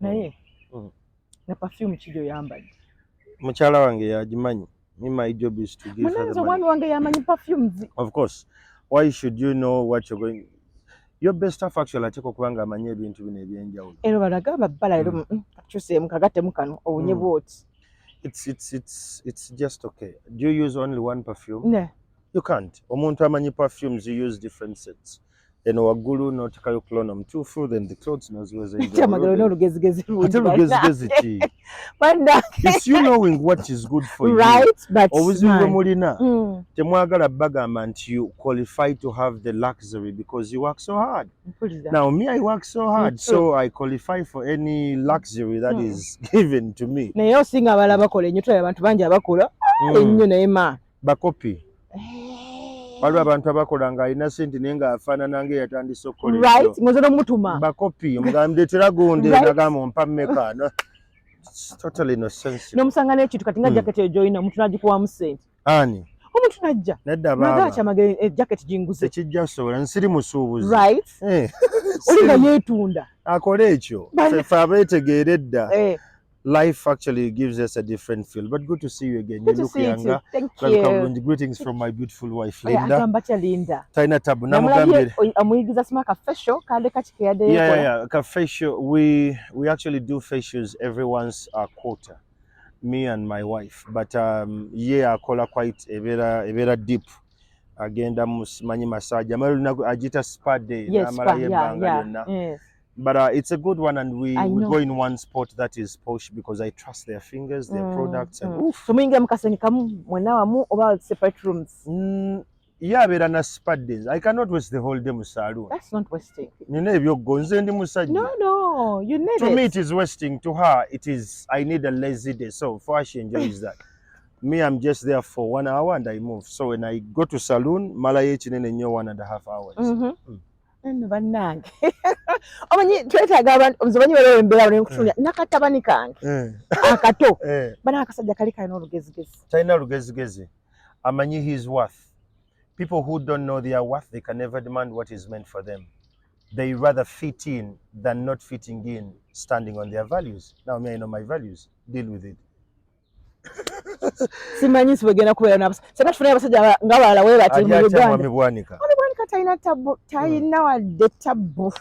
naye na perfume kijo yambadde mukyala wange yagimanyi. My job is to give her the money. Wange yamanyi perfumes. Of course. Why should you know what you're going? Your best stuff actually ateko kubanga amanyi ebintu bino ebyenjawulo. Ero balagamba bala ero kakyuse mukagate mukano obunye bwoti. It's just okay. Do you use only one perfume? No. You can't. Omuntu amanyi perfumes, you use different sets. Eno waggulu n'otekayo cologne omutuufu, then the clothes naziwe z'enjawulo. Kyamagero n'olugezigezi lungi. Ate lugezigezi ki? It's you knowing what is good for you. Right, but obuzibu bwe mulina temwagala bagamba nti you qualify to have the luxury because you work so hard. Now me, I work so hard, so I qualify for any luxury that is given to me. Naye osinga abala bakola ennyo abantu bangi abakola ennyo naye ma bakopi. Waliwo abantu abakola nga alina sente naye ng'afaanana ng'eyatandise okukola right ngoze n'omutuma bakopi omugambye teragunde nagamba ompa mmeka no. It's totally nonsense. N'omusanga n'ekintu kati nga jacket eyo gy'olina omuntu n'agikuwamu ssente. Ani? Omuntu n'ajja. Nedda baaba. Nagala Kyamagero jacket ginguze. Tekijja kusobola nsiri musuubuzi. Right. Oli nga yeetunda. Akole ekyo. Ffe abeetegeera edda. Life actually gives us a different feel. But good to see you again. Good you look younger. Thank Welcome. Greetings from my beautiful wife, Linda. Agamba Linda. Taina tabu. Namugambye. Amuyigiza sima ka facial kande kati kiyade. Yeah. Ka facial. We actually do facials every once a quarter. Me and my wife. But akola quite a deep. Agenda manyi massage. Amaluna ajita spa day. Yes, spa. Yeah. But it's a good one, and we go in one spot that is posh because I trust their fingers, their products, and so mwingira mukaseni kamu mwenawa mu oba separate rooms. Yeah, beera na spa days. I cannot waste the whole day mu salon. That's not wasting. Nina ebyogo nze ndi musajja. No, you need to it. To me it is wasting. To her it is, I need a lazy day. So for her she enjoys that. Me, I'm just there for 1 hour and I move. So when I go to salon, mala yechinene nyo 1.5 hours. Nno bannange omanyi twetaaga abantu omuzibanyi waliwo embeera nekutunya nakatabani kange akato bana akasajja kali kalina olugezigezi talina lugezigezi amanyi his worth. People who don't know their worth, they can never demand what is meant for them. They rather fit in than not fitting in, standing on their values. Now me, I know my values. Deal with it. Simanyi sibegenda kubeera nabasa sena tufuna abasajja ng'abalala we bati mu Uganda amibwanika talina tabu talina wadde tabu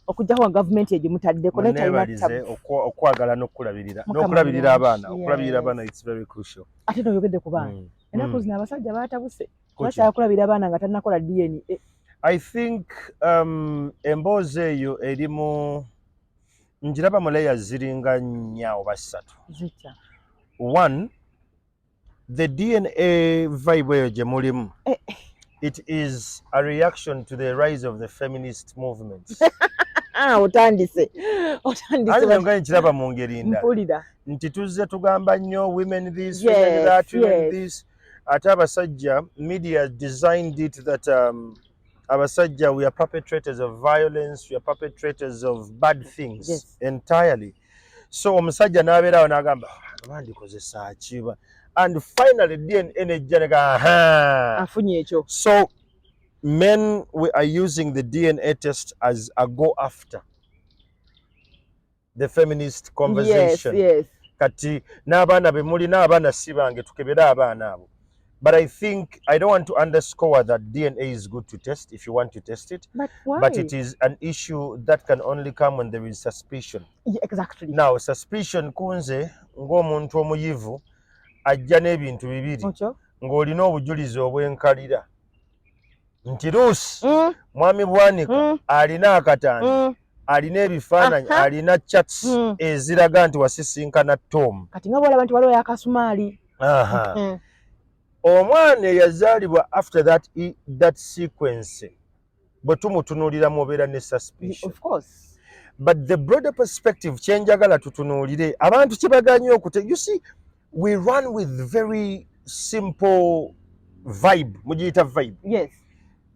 okujjaho gavumenti egimutaddeko naye talina tabu okwagala n'okulabirira abaana it's very crucial. Ate n'oyogedde ku baana ennaku zino abasajja baatabuse bakyala kulabira abaana nga tannakola DNA. I think emboozi eyo erimu njiraba mu layers ziringa 4 oba 3. One, the DNA vibe jemulimu. It is a reaction to the rise of the feminist movement. Otandise. Nga nkiraba mu ngeri ndala. Nti tuzze tugamba nnyo women this, women that, women this. Ate abasajja, media designed it that abasajja, we are perpetrators of violence, we are perpetrators of bad things entirely. So omusajja n'abeerawo n'agamba bandikoze kiba, and finally DNA nejja afunye ekyo. So men, we are using the DNA test as a go after the feminist conversation. Yes. Kati n'abaana be muli n'abaana si bange tukebere abaana abo. But I think I don't want to underscore that DNA is good to test if you want to test it. But why? But it is an issue that can only come when there is suspicion. Yeah, exactly. Now, suspicion kunze ng'omuntu omuyivu ajja n'ebintu bibiri ng'olina obujulizi obw'enkalira nti Luusi mwami Bwanika alina akatanda alina ebifaananyi alina chats eziraga nti wasisinkana Tom. Kati nga bw'olaba nti waliwo yakasumaali. Omwana eyazaalibwa after that sequence bwe tumutunuuliramu obeera ne suspicion. Of course. But the broader perspective kyenjagala tutunuulire abantu kye baganye okute. You see, we run with very simple vibe. Mugiyita vibe. Yes.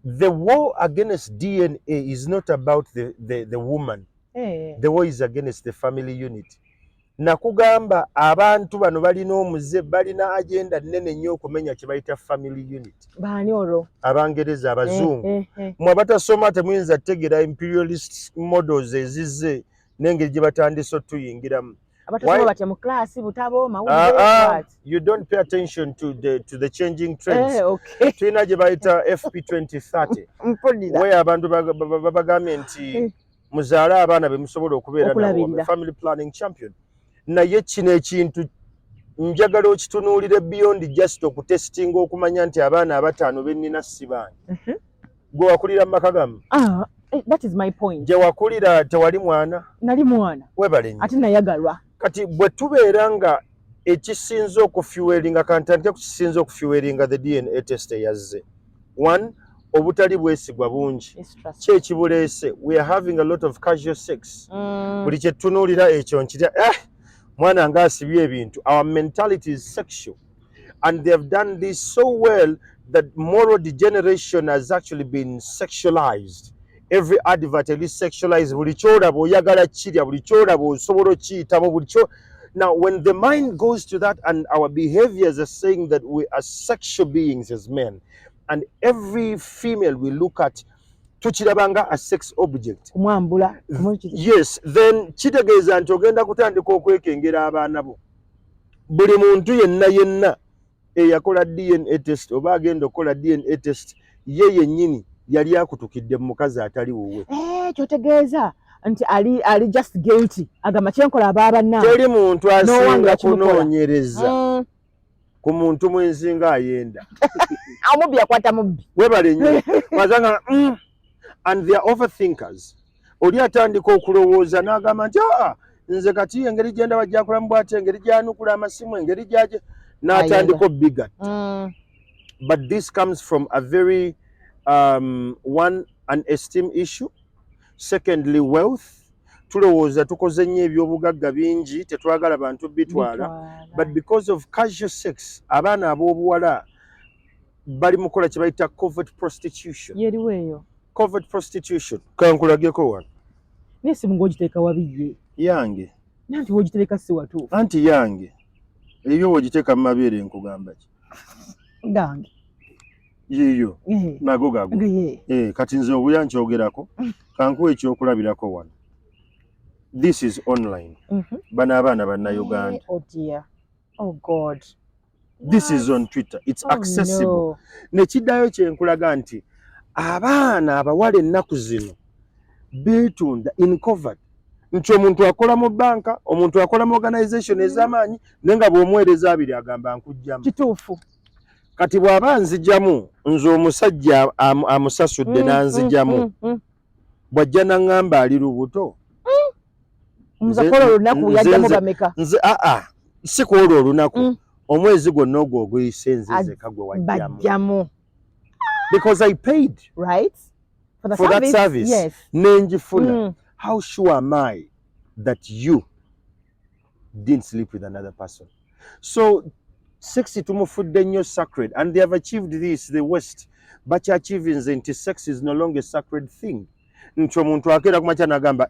The war against DNA is not about the woman. The war is against the family unit. Nakugamba abantu bano balina omuze balina agenda nnene nnyo okumenya kye bayita family unit. Baani olwo? Abangereza abazungu. Mwe batasoma temuyinza tegeera imperialist models ezizze n'engeri gye batandise otuyingiramu. You don't pay attention to the changing trends. Tulina gye bayita FP 2030 where abantu babagambye nti muzaale abaana be musobola okubeera nabo, family planning champion. Naye kino ekintu njagala okitunuulire beyond just okutestinga okumanya nti abaana abataano bennina si baani. Gwe wakulira mu maka gamu? That is my point. Gye wakulira tewali mwana? Nali mwana. Webale nnyo. Ate nayagalwa. Kati bwe tubeera nga ekisinza okufuelinga kantandike ku kisinza okufuelinga the DNA test eyazze. One, obutali bwesigwa bungi. Ki ekibuleese? We are having a lot of casual sex. Buli kye tunuulira ekyo nkirya mwana nga asibye ebintu. Our mentality is sexual. And they have done this so well that moral degeneration has actually been sexualized. Every advert is sexualized. Buli kyolaba oyagala kirya, buli kyolaba osobola okiyitamu, buli kyo. Now, when the mind goes to that and our behaviors are saying that we are sexual beings as men, and every female we look at tukirabanga a sex object. Yes, then kitegeeza nti ogenda kutandika okwekengera abaana bo. Buli muntu yenna eyakola DNA test oba agenda okukola DNA test ye yennyini yali akutukidde mu mukazi atali wuwe. Kyotegeeza nti ali just guilty. Agamba kyenkola abanna. Teri muntu asinga kunoonyereza ku muntu mwenzi nga ayenda. Omubbi akwata mubbi. Webale nnyo. Wazanga and they are overthinkers. Oli atandika okulowooza n'agamba nti nze kati engeri gye ndaba gyakulamu bw'ati, engeri gy'anukula amasimu, engeri gy'aje n'atandika obbiga. But this comes from a very one, an esteem issue. Secondly, wealth. Tulowooza tukoze nnyo ebyobugagga bingi tetwagala bantu bitwala. But because of casual sex, abaana ab'obuwala bali mukola kye bayita covert prostitution. Yeriweeyo. Covert prostitution. Kankulageko wano. N'essimu ng'ogiteeka wabiye. Yange. Nanti w'ogitereka si watuufu. Anti yange. Ebyo w'ogiteeka mu mabeere nkugamba ki? Gange. Yiyo. Nago gago. Kati nze obuya nkyogerako. Kankuwa ekyokulabirako wano. This is online. Bano abaana bannayuganda. Oh dear. Oh God. This is on Twitter. It's accessible. No. Nekiddayo kyenkulaga nti abaana abawala ennaku zino beetunda in covert. Nti omuntu akola mu banka, omuntu akola mu organization ez'amaanyi, nenga bw'omuweereza abiri agamba nkujjamu. Kituufu. Kati bw'aba nzijjamu, nze omusajja amusasudde n'anzijjamu. Bw'ajja n'aŋŋamba ali lubuto. Nze kola olunaku yaddamu bameka. Nze si kwolwo olunaku. Omwezi gwonna ogwo oguyise nze nzeka gwe wajjamu. Because I paid. Right? For that service. Yes. Nenjifuna. How sure am I that you didn't sleep with another person? So, sex itumufudde nnyo sacred, and they have achieved this, the West. But achieving nti sex is no longer a sacred thing. Nti omuntu akeera kumakya n'agamba,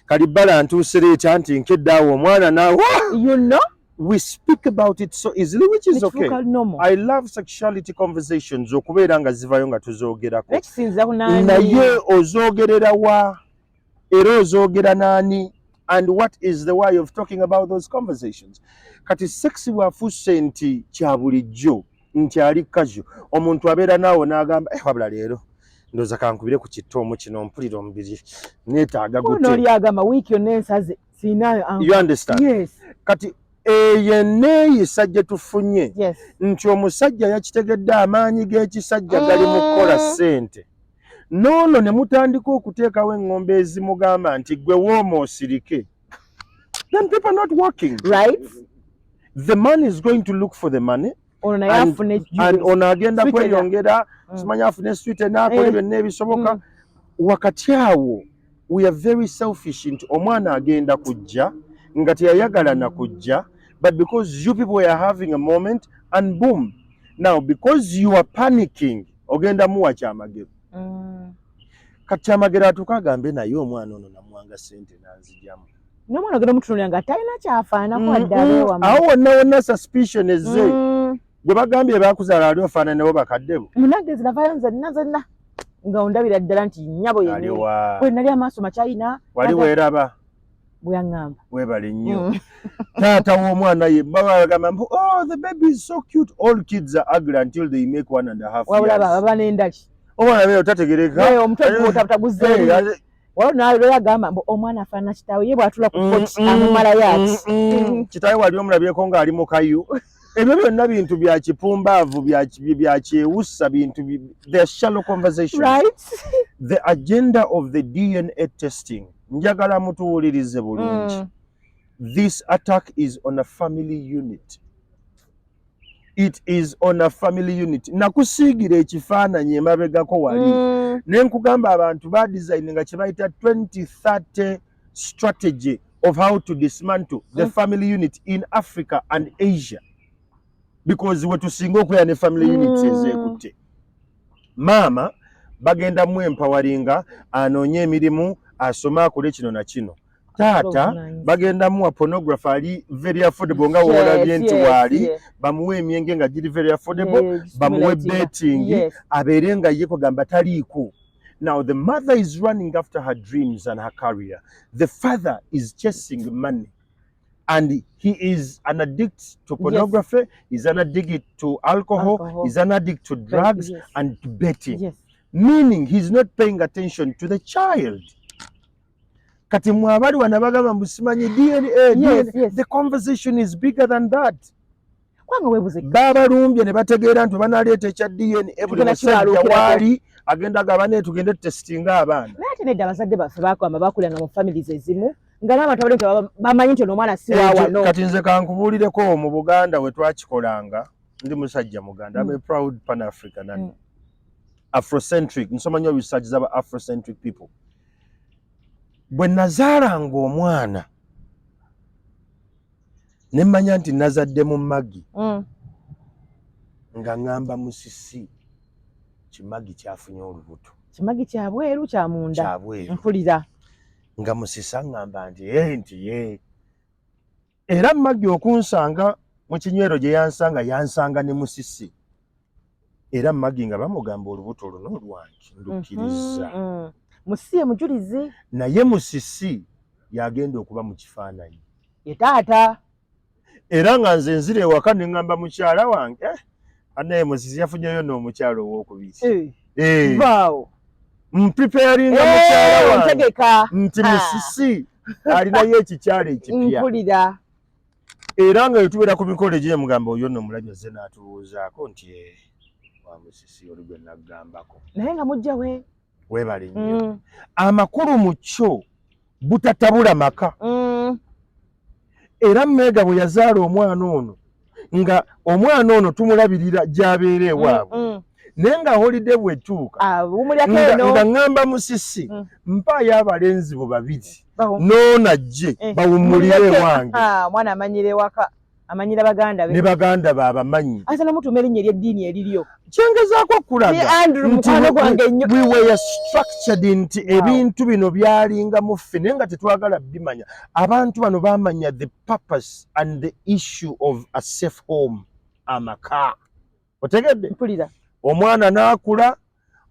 kalibala ntuusireeta anti nkeddaawo omwana naawe. You know? We speak about it so easily, which is okay. I love sexuality conversations okubeera nga zivayo nga tuzoogerako. Naye ozoogerera wa? Era ozoogera naani? And what is the way of talking about those conversations? Kati sex bw'afuuse nti kya bulijjo, nti ali casual. Omuntu abeera naawo n'agamba, wabula leero ndowooza kankubire ku kitoomo kino mpulira omubiri neetaaga gute. Oli agamba wiiki yonna ensaze siina. You understand? Yes. Kati eyo neeyisa gye tufunye nti omusajja yakitegedde amaanyi g'ekisajja gali mu kukola ssente. Noono ne mutandika okuteekawo eŋŋombe ezimugamba nti gwe wooma osirike. Then people are not working. Right? The man is going to look for the money. And ono agenda kweyongera simanya afune sweet n'akola byonna ebisoboka. Wakati awo we are very selfish nti omwana agenda kujja nga teyayagala na kujja, but because you people are having a moment and boom. Now because you are panicking ogenda muwa Kyamagero. Kati Kyamagero atukagambe naye omwana ono namuwanga ssente n'anzijjamu. N'omwana ogenda mutunulira nga talina kyafaanako addabe wamu. Awo wonna suspicion ezze. Gwe bagambye baakuzaala ali ofaanana ne bo bakadde bo. Munagezi navayo zonna nga ondabira ddala nti nnyabo yennyini. Bwe nali amaaso makyayina. Wali weeraba. bwangamba webale nnyo taata w'omwana ye bagamba mbu oh the baby is so cute. All kids are ugly until they make 1.5 wabula baba n'endali omwana beyo tategereka omutwe gutaguzzeemu waliwo nawe yagamba mbu omwana afaanana kitaawe ye bw'atula ku koti amumalayo ati kitaawe wali omulabyeko ng'ali mu kayu ebyo byonna bintu bya kipumbaavu bya kyewussa bintu the shallow conversation right the agenda of the DNA testing njagala mutuwulirize bulungi this attack is on a family unit. It is on a family unit. Nakusigira ekifaananyi emabegako wali ne nkugamba abantu ba designinga kye bayita 2030 strategy of how to dismantle the family unit in Africa and Asia because we tusinga okubeera ne family units ezeekutte maama bagenda mu empoweringa anoonye emirimu asoma akole kino na kino taata bagenda muwa pornography ali very affordable nga wolabye nti waali bamuwe emyenge nga giri very affordable bamuwe betting abeere nga ye kugamba taliiko. Now the mother is running after her dreams and her career, the father is chasing money and he is an addict to pornography, he's an addict to alcohol. He's an addict to drugs and to betting, meaning he's not paying attention to the child. Kati mwabali wanabagamba mbusimanyi DNA, the conversation is bigger than that. Baba lumbye ne bategeera nti banaleeta ekya DNA buli musajja waali agenda gabane tugende testinga abaana. Naye nedda abazadde baffe bakwama bakulanga mu families ezimu nga n'abantu abali bamanyi nti omwana si waawano. Kati nze kankubuulireko mu Buganda we twakikolanga ndi musajja Muganda. I'm a proud Pan-African and Afrocentric. Nsoma nnyo research z'aba Afrocentric people. Bwe nazaalanga omwana ne mmanya nti nazadde mu magi nga ngamba musisi kimagi kyafunye olubuto. Kimagi kya bweru kya munda mpulira nga musisa ngamba nti ye era magi okunsanga mu kinywero gye yansanga ne musisi era magi nga bamugamba olubuto luno lwange ndukkiriza. Musisi ye mujulizi naye musisi yagenda okuba mu kifaananyi ye taata era nga nze nzire ewaka ne ngamba mukyala wange anaye musisi yafunyeyo n'omukyalo owokubiri mpreparinga mukyala wange nti musisi alinayo ekikyalo ekipya mpulira era nga yetubeera ku mikolo gye mugamba oyo nno omulabyo ze n'atubuuzaako nti wa musisi oli gwe naggambako naye nga mujja weebale nnyo amakulu mu kyo butatabula maka era Meega bwe yazaala omwana ono nga omwana ono tumulabirira gy'abeera ewaabwe naye nga holiday bwetuuka nga ngamba musisi mpaayo abalenzi bo babiri n'onajje bawummulire wange mwana amanyira ewaka amanyira baganda be ne baganda be abamanyi asa namutuma erinnya ery'eddiini eriryo kyengezaako okulaga nti we were structured nti ebintu bino byalinga mu ffe naye nga tetwagala bimanya. Abantu bano bamanya the purpose and the issue of a safe home amaka. Otegedde mpulira omwana n'akula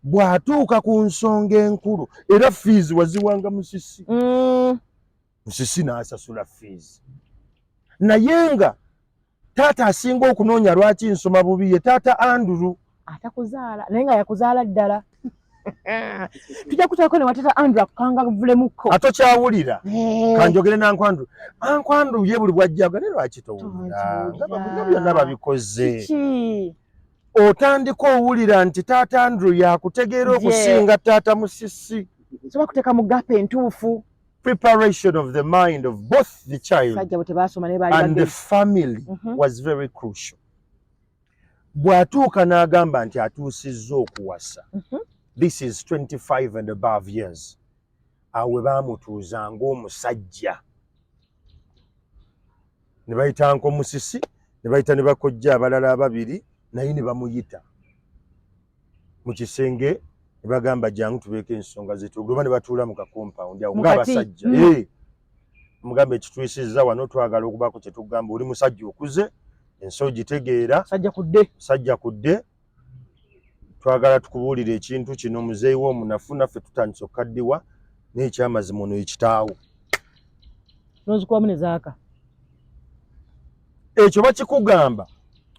bw'atuuka ku nsonga enkulu era fees waziwanga musisi musisi n'asasula fees naye nga taata asinga okunoonya lwaki nsoma bubi ye taata Andrew atakuzaala naye nga yakuzaala ddala tujja kutaako ne watata Andrew akukanga buvulemuko atokyawulira kanjogere nankwandu ankwandu ye buli bwajjaga ne lwaki towulira nga byonna babikoze otandika owulira nti taata Andrew yakutegeera okusinga taata musisi soba kuteeka mu gapa entuufu. Preparation of the mind of both the child and the family was very crucial. Bw'atuuka n'agamba nti atuusizza okuwasa. This is 25 and above years. Awe baamutuuza ng'omusajja. Ne bayita nko musisi, ne bayita ne bakojja abalala ababiri, naye ne bamuyita. Mu kisenge ne bagamba jangu tubeeko ensonga zetu. Oluba ne batuula mu kakompawundi awo ng'abasajja. Mugambe ekitwisizza wano twagala okubaako kye tugamba oli musajja okuze, ensi ogitegeera. Sajja kudde. Twagala tukubuulira ekintu kino muzeeyi w'omunafu naffe tutandise okukaddiwa n'ekyamazima ono ekitaawo. nozikuwamu ne zaaka ekyo bakikugamba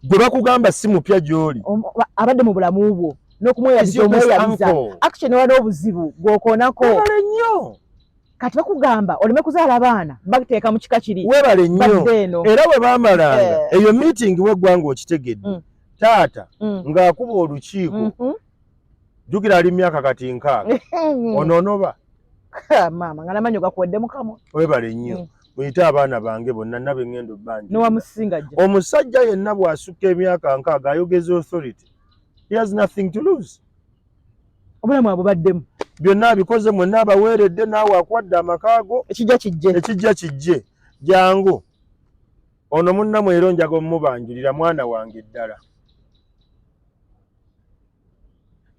gwe bakugamba si mupya gy'oli abadde mu bulamu bwo n'okumweyabiza omweyabiza action ne waliwo obuzibu gw'okoonako webale nnyo kati bakugamba oleme kuzaala abaana bateeka mu kika kiri webale nnyo era bwe baamalanga eyo meeting w'eggwanga okitegedde taata ng'akuba olukiiko jjukira ali myaka kati 6 onoonoba maama nga namanyi gakuwedde mukamwa webale nnyo muyite abaana bange bonna nabe ngendo bbanja nowamusinga jja omusajja yenna bw'asukka emyaka 6 ayogeza authority he has nothing to lose obulamu abwo baddemu byonna abikoze mwenna abaweeredde naawe akwadde amakaago ekijja kijje jangu ono munnamu era njaga omubanjulira mwana wange ddala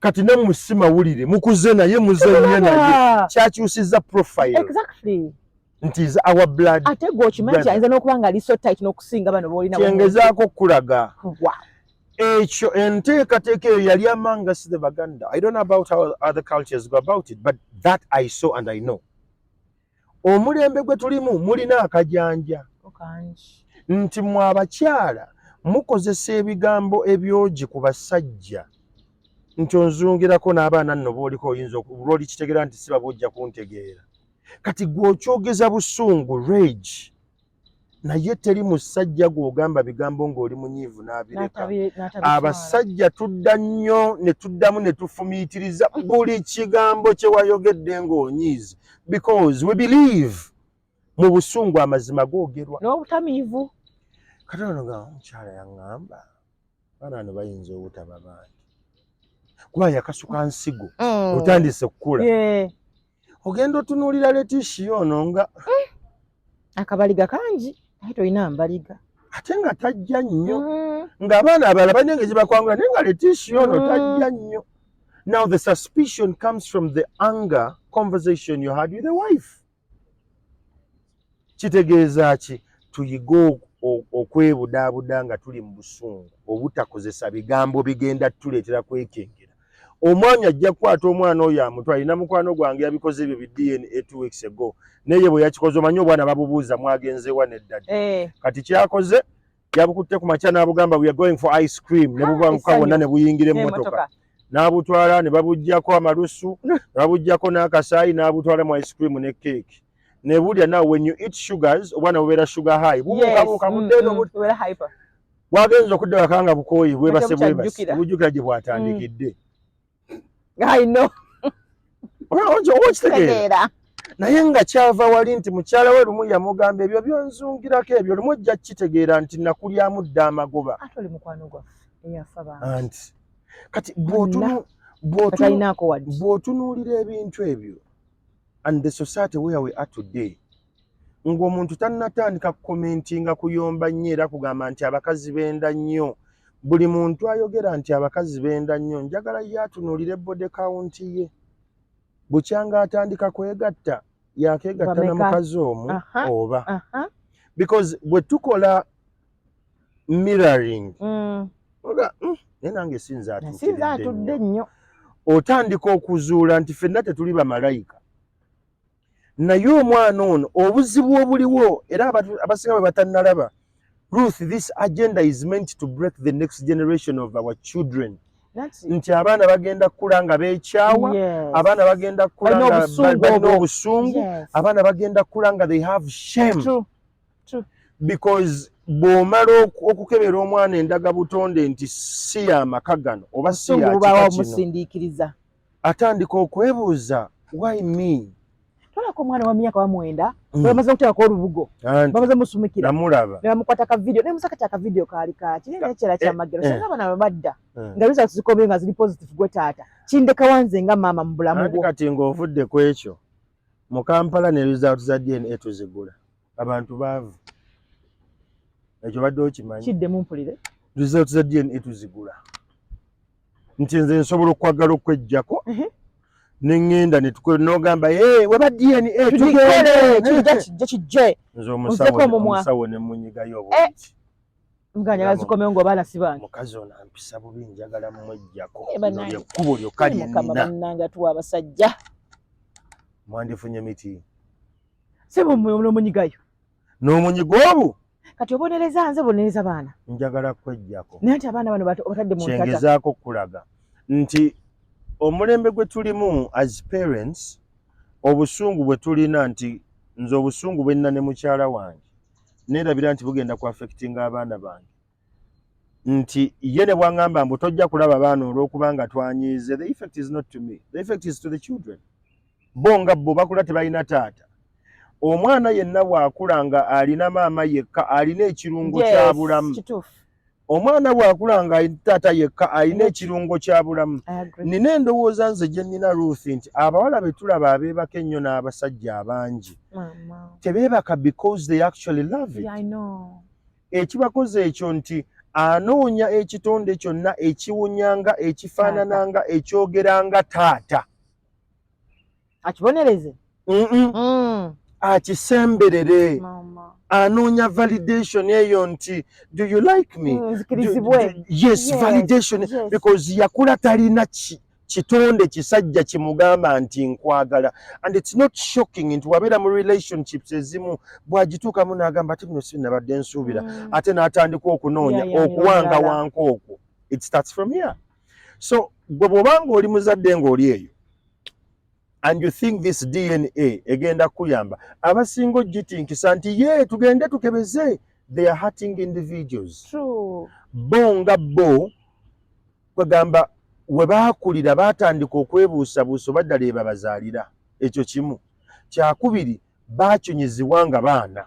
kati ne musimawulire mukuze naye muzenye naye kyakyusizza profile nti is our blood ate gwe okimanyi nti ayinza n'okuba nga ali so tight n'okusinga bano boolina kyengezaako okulaga ekyo enteekateeka eyo yali amangasi the Baganda. I don't know about how other cultures go about it, but that I saw and I know. Omulembe gwe tulimu mulina akajanja nti mwe abakyala mukozesa ebigambo ebyogi ku basajja nti onzungirako n'abaana nno b'oliko oyinza lwoli kitegeera nti siba bwojja kuntegeera kati gw'okyogeza busungu rage naye teri musajja gw'ogamba bigambo ng'oli munyiivu n'abireka abasajja tudda nnyo ne tuddamu ne tufumiitiriza buli kigambo kye wayogedde ng'onyiizi because we believe mu busungu amazima googerwa n'obutamiivu kati ono nga omukyala yaŋŋamba baana bano bayinza obutaba bangi kuba yakasuka nsigo otandise okukula ogenda otunuulira letishi ono nga akabaliga kangi naye tolina mbaliga ate nga tajja nnyo ng'abaana abalala balina engeri bakwangula naye nga letishi ono tajja nnyo. Now the suspicion comes from the anger conversation you had with the wife. Kitegeeza ki tuyiga okwebudaabuda nga tuli mu busungu obutakozesa bigambo bigenda tuleetera kwekengera. Omwami ajja kukwata omwana oyo amutwala alina mukwano gwange yabikoze ebyo bi-DNA 2 weeks ago naye bwe yakikoze omanyi obwana babubuuza mwagenzewa neddadde kati kyakoze yabukutte ku makya n'abugamba we are going for ice cream ne bubanguka bwonna ne buyingira emmotoka n'abutwala ne babuggyako amalusu ne babuggyako n'akasaayi n'abutwala mu ice cream ne cake ne bulya now when you eat sugars obwana bubeera sugar high bubuukabuuka buddeeno bwagenza okudda waka nga bukooyi bwebase bujjukira gye bwatandikidde I know. Okitegeera naye nga kyava wali nti mukyala we lumu yamugamba ebyo byonzungirako ebyo lumu ojja kitegeera nti nakulyamu dda amagoba ate oli mukwano gwaffe eyafa bantu anti kati bw'otunuulira ebintu ebyo and the society where we are today ng'omuntu tannatandika kukomentinga kuyomba nnyo era kugamba nti abakazi benda nnyo buli muntu ayogera nti abakazi benda nnyo njagala ye atunuulire body count ye bukyanga atandika kwegatta yakegatta na mukazi omu oba because bwe tukola mirroring naye nange sinza atudde nnyo otandika okuzuula nti ffenna tetuli bamalayika naye omwana ono obuzibu obuliwo era abasinga bwe batannalaba Ruth, this agenda is meant to break the next generation of our children. Nti abaana bagenda kula nga beekyawa, abaana bagenda kula nga balina obusungu, abaana bagenda kula nga they have shame. True. Because bw'omala okukebera omwana endaga butonde nti si y'amaka gano oba si y'akika kino atandika okwebuuza why me? Tolako omwana wa myaka wa 9 bamaze okuteekako olubugo bamaze musumikira namulaba ne bamukwata ka video ne musakata ka video kaali kaaki n'ekyera Kyamagero singa abana badda nga biza tuzikomye nga ziri positive gwe taata kindeka wanze nga maama mu bulamu bwo kati ng'ovudde ku ekyo mu Kampala ne result za DNA tuzigula abantu baavu ekyo badde okimanyi kidde mumpulire result za DNA tuzigula nti nze nsobola okwagala okwejjako nengenda n'ogamba weba DNA kijje nze omusawo ne munyigayo obulungi muganya bazikomeo ng'obaana si bange mukazi ono ampisa bubi njagala mmwejjako ekkubo lyokka lye nnina bannanga tuwa abasajja mwandifunye miti si n'omunyigayo n'omunyigo obwo kati obonereza nze bonereza baana njagala kwejjako naye ati abaana bano batadde mu ntata kyengezaako kulaga nti omulembe gwe tulimu as parents obusungu bwe tulina nti nze obusungu bwenna ne mukyala wange neerabira nti bugenda ku affectinga abaana bange nti ye ne bwangamba mbu tojja kulaba baana olw'okubanga twanyiize the effect is not to me the effect is to the children bo nga bo bakula tebalina taata omwana yenna bw'akula nga alina maama yekka alina ekirungo kya bulamu omwana bw'akula nga taata yekka alina ekirungo kya bulamu nina endowooza nze gye nnina Ruth nti abawala be tulaba abeebaka ennyo n'abasajja abangi tebeebaka because they actually love it ekibakoze ekyo nti anoonya ekitonde kyonna ekiwunyanga ekifaanananga ekyogeranga taata akibonereze akisemberere anoonya validation eyo nti do you like me yes validation because yakula talina kitonde kisajja kimugamba nti nkwagala and it's not shocking nti wabeera mu relationships ezimu bwagituukamu n'agamba ate bino si nabadde nsuubira ate n'atandika okunoonya okuwanga wanka okwo it starts from here so gwe bw'obanga oli muzadde ng'oli eyo and you think this DNA egenda kuyamba abasinga ogitinkisa nti ye tugende tukebeze they are hurting individuals bo nga bo kwegamba we baakulira baatandika okwebuusabuusa baddala ebabazaalira ekyo kimu kyakubiri baakyonyezibwa nga baana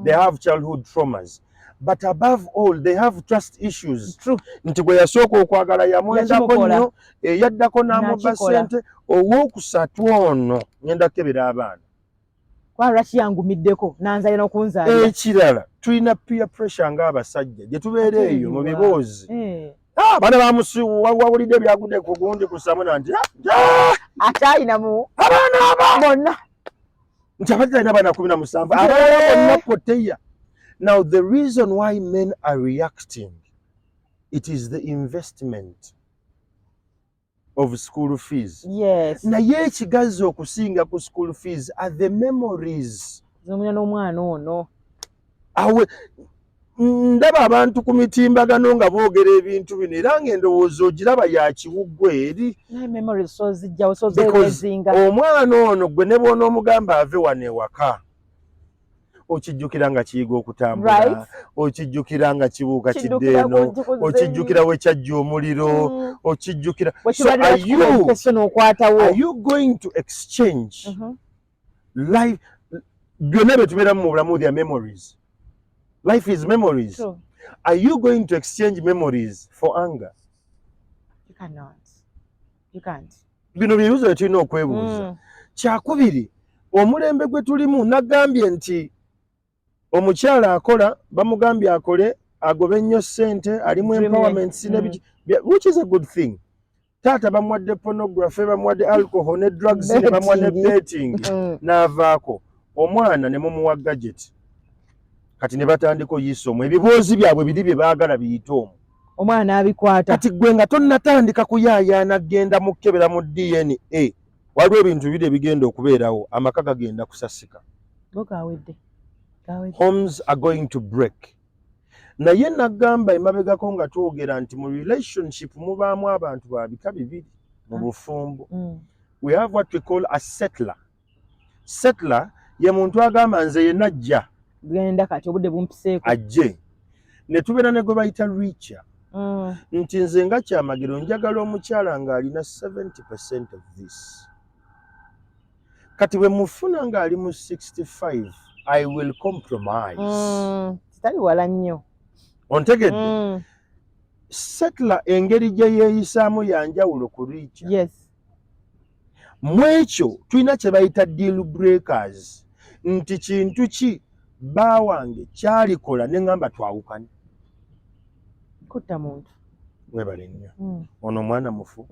they have childhood traumas but above all they have trust issues nti gwe yasooka okwagala yamwendako nnyo eyaddako n'amugga ssente owookusatu ono ngenda kukebera abaana lwaki yangumiddeko nanzaye n'okunzaalira ekirala tulina peer pressure ng'abasajja gye tubeera eyo mu biboozi abaana wawulidde byagudde ku gundi kusamuna nti ate ayinamu abaana aba bonna nti abadde alina abaana 17 abaana bonna poteya. Now, the reason why men are reacting, it is the investment of school fees. Yes. Na ye ekigazi okusinga ku school fees are the memories. Zomuna n'omwana ono. Awe ndaba abantu ku mitimbagano nga boogera ebintu bino era ng'endowooza ogiraba ya kiwuggwe eri. Memories so zijjawo so zeezinga. Omwana ono gwe ne bw'onoomugamba ave wano ewaka. Okijjukira nga kiyiga okutambula okijjukira nga kibuuka kiddeeno okijjukira we kyajja omuliro okijjukira so are you going to exchange life byonna bye tubeeramu mu bulamu their memories life is memories are you going to exchange memories for anger you can't bino byebibuzo bye tulina okwebuuza kyakubiri omulembe gwe tulimu nagambye nti omukyala akola bamugambye akole agobe nnyo ssente alimu empowerment which is a good thing taata bamuwadde pornography bamuwadde alcohol ne drugs ne bamuwadde betting n'avaako omwana ne mumuwa gadget kati ne batandika oyiisa omwo ebiboozi byabwe biri bye baagala biyite omwo omwana abikwata kati gwe nga tonnatandika kuyaayaana genda mukkebera mu DNA waliwo ebintu biri ebigenda okubeerawo amaka gagenda kusasika gawedde homes are going to break. Naye nagamba emabegako nga twogera nti mu relationship mubaamu abantu ba bika bibiri mu bufumbo. We have what we call a settler. Settler ye muntu agamba nze yenna ajja. Genda kati obudde bumpiseeko. Ajje. Ne tubeera ne gwe bayita richer. Nti nze nga Kyamagero njagala omukyala nga alina 70% of this. Kati bwe mufuna nga ali mu 65. I will compromise. Tali wala nnyo. Ontegedde. Settler engeri gye yeeyisaamu ya njawulo ku richer. Yes. Mu ekyo tulina kye bayita deal breakers. Nti kintu ki bba wange kyalikola ne ngamba twawukane. Kutta muntu. Webale nnyo. Ono mwana mufu.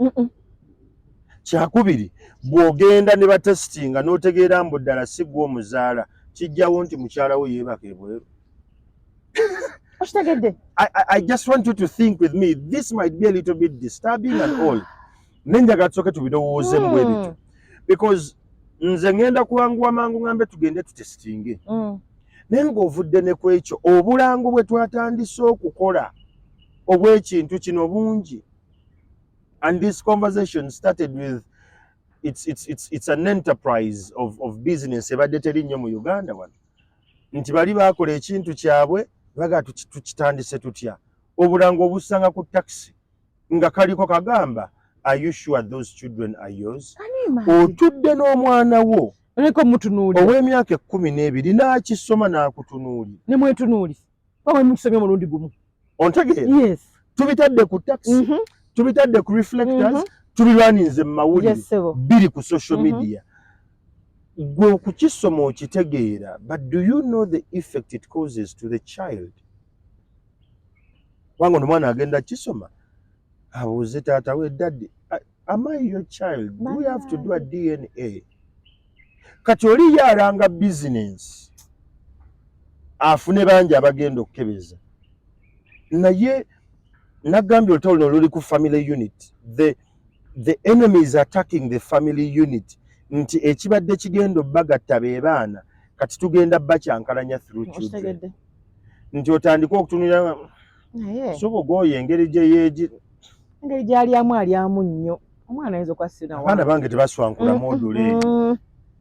Kyakubiri bw'ogenda ne batesitinga n'otegeera mbu ddala si gwe omuzaala. Kijjawo nti mukyala we yeebaka ebweru. I just want you to think with me. This might be a little bit disturbing and all. Nenjaga tusooke tubirowooze mu bwe bityo. Because nze ngenda kuwanguwa mangu ngambe tugende tutesitinge. naye ng'ovudde ne ku ekyo obulango bwe twatandise okukola obw'ekintu kino bungi. And this conversation started with it's an enterprise of business ebadde teri nnyo mu Uganda wano, nti bali baakola ekintu kyabwe baga tukitandise tutya, obulango obusanga ku taxi nga kaliko kagamba, are you sure those children are yours? Otudde n'omwana wo ow'emyaka 12 n'akisoma n'akutunuuli ne mwetunuuli bamwe mukisomye omulundi gumu, ontegeera? Yes. Tubitadde ku taxi, tubitadde ku reflectors, tubirwaninze mu mawulire, biri ku social media. Gwe okukisoma okitegeera, but do you know the effect it causes to the child? Wango omwana agenda kisoma abuuze taata we, daddy, am I your child? Do we have to do a DNA? Kati oli yalanga business afune bangi abagenda okukebeza, naye nagambye olutalo luli ku family unit. The enemy is attacking the family unit, nti ekibadde kigenda obbagatta be baana kati tugenda bakyankalanya through children, nti otandika okutunira sobogoye engeri gy'alyamu alyamu nnyo. Omwana ayinza okwasina abaana bange tebaswankula module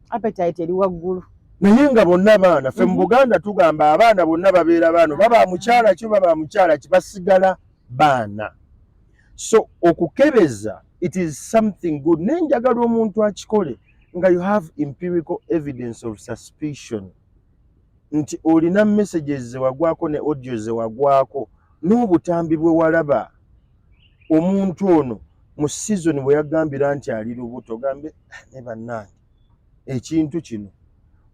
appetite eri waggulu, naye nga bonna baana ffe mu Buganda tugamba abaana bonna babeera baano baba mukyala kyo baba mukyala ki basigala baana. So okukebeza, it is something good. Nenjagala omuntu akikole nga you have empirical evidence of suspicion, nti olina messages ze wagwako ne audio ze wagwako n'obutambi bwe walaba omuntu ono mu season bwe yagambira nti ali lubuto, gambe ne bannange ekintu kino.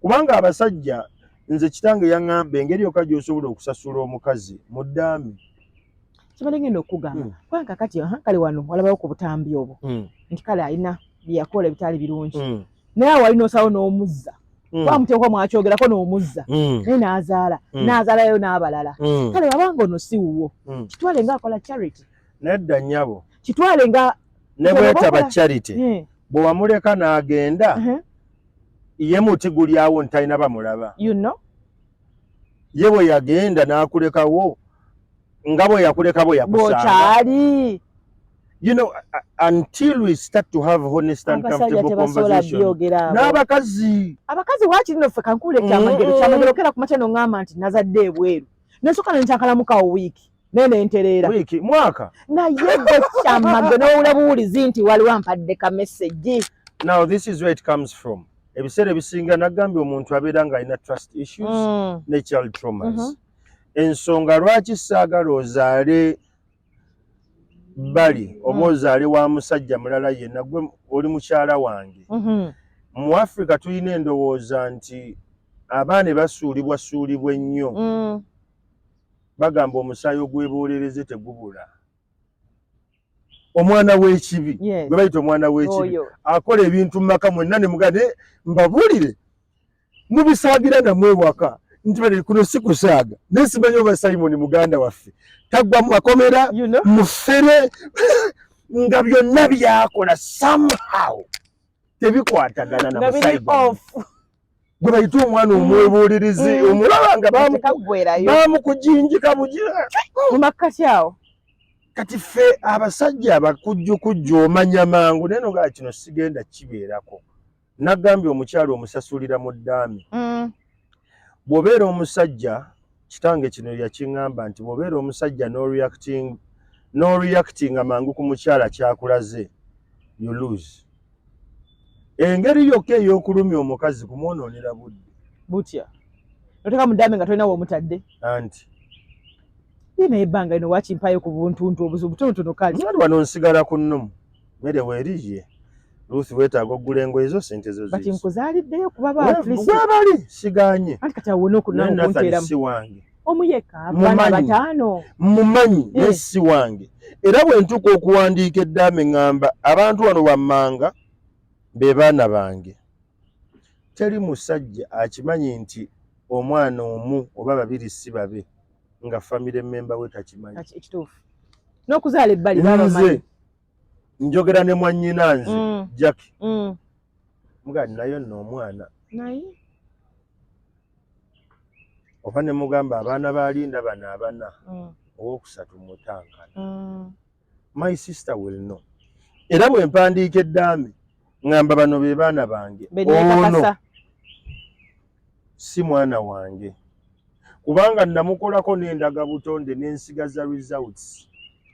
Kubanga abasajja, nze kitange yaŋŋamba engeri yokka gy'osobola okusasula omukazi mu ddaami. Kibale ngenda okugamba kubanga kati kale wano walabayo ku butambi obwo nti kale alina byakola ebitali birungi, naye walina osawo n'omuzza wamuteekwa mwakyogerako n'omuzza naye n'azaalayo n'abalala. Kale wabanga ono si wuwo, kitwale nga akola charity. Nedda nnyabo, kitwale nga ne bwetaba charity bwe wamuleka n'agenda ye muti gulyawo ntalina bamulaba. Ye bwe yagenda n'akulekawo nga bwe yakuleka bwe yakusanga. You know, until we start to have honest and comfortable conversation. N'abakazi wakiri noffe kankule Kyamagero kera ku makya n'oŋŋamba nti nazadde ebweru nesooka nenkyankalamukawo wiiki naye nentereera wiiki mwaka naye gwe Kyamagero n'owula buwulizi nti waliwo ampadde ka message. Now this is where it comes from. Ebiseera ebisinga nagambye omuntu abeera ng'alina trust issues ne child traumas. Ensonga lwaki saagala ozaale bali oba ozaale wa musajja mulala yenna, gwe oli mukyala wange. Mu Africa tulina endowooza nti abaana basuulibwa ennyo. Bagamba omusaayi ogwebolereze tegubula. Omwana w'ekibi gwe bayita omwana w'ekibi akola ebintu mu maka mwenna ne mugane mbabuulire mubisaagira namwe ewaka nti bali kuno si kusaaga. Naye simanyi oba Simon muganda waffe tagwa mu makomera mufere nga byonna byakola somehow tebikwatagana na Simon gwe bayita omwana omwebuulirizi omulaba nga bamukujinjika bugira mu makkati awo. Kati ffe abasajja abakujjukujju omanya mangu naye nogaa kino sigenda kibeerako. Nagambye omukyalo omusasulira mu ddaami. Bw'obeera omusajja, kitange kino yakiŋŋamba nti bw'obeera omusajja no reacting amangu ku mukyala kyakulaze, you lose. Engeri yokka ey'okulumya omukazi kumwonoonera budde. Butya oteka mu ddaami nga tolina w'omutadde anti naye ebbanga lino wakimpayo ku buntuntu obuzibu butonotono kali ali wano nsigala ku nnumu mere weeriye Ruth weetaaga oggula engoye zo sente zo kati nkuzaaliddeyo kuba bali siganye anti kati awona okunaokunteeramu si wange omuyeka abaana bataano mumanyi naye si wange. Era bwe ntuuka okuwandiika eddaame ŋŋamba abantu wano bammanga be baana bange. Teri musajja akimanyi nti omwana omu oba babiri si babe nga family member we takimanyi. Ekituufu n'okuzaala ebbali babamanyi. Njogera ne mwannyina nze Jackie mugani nayo nno omwana naye oba ne mugamba abaana balinda bano abana owokusatu mutankana. My sister will know. Era bwe mpandiika eddaame ngamba bano be baana bange, ono si mwana wange kubanga namukolako n'endaga butonde n'ensigaza results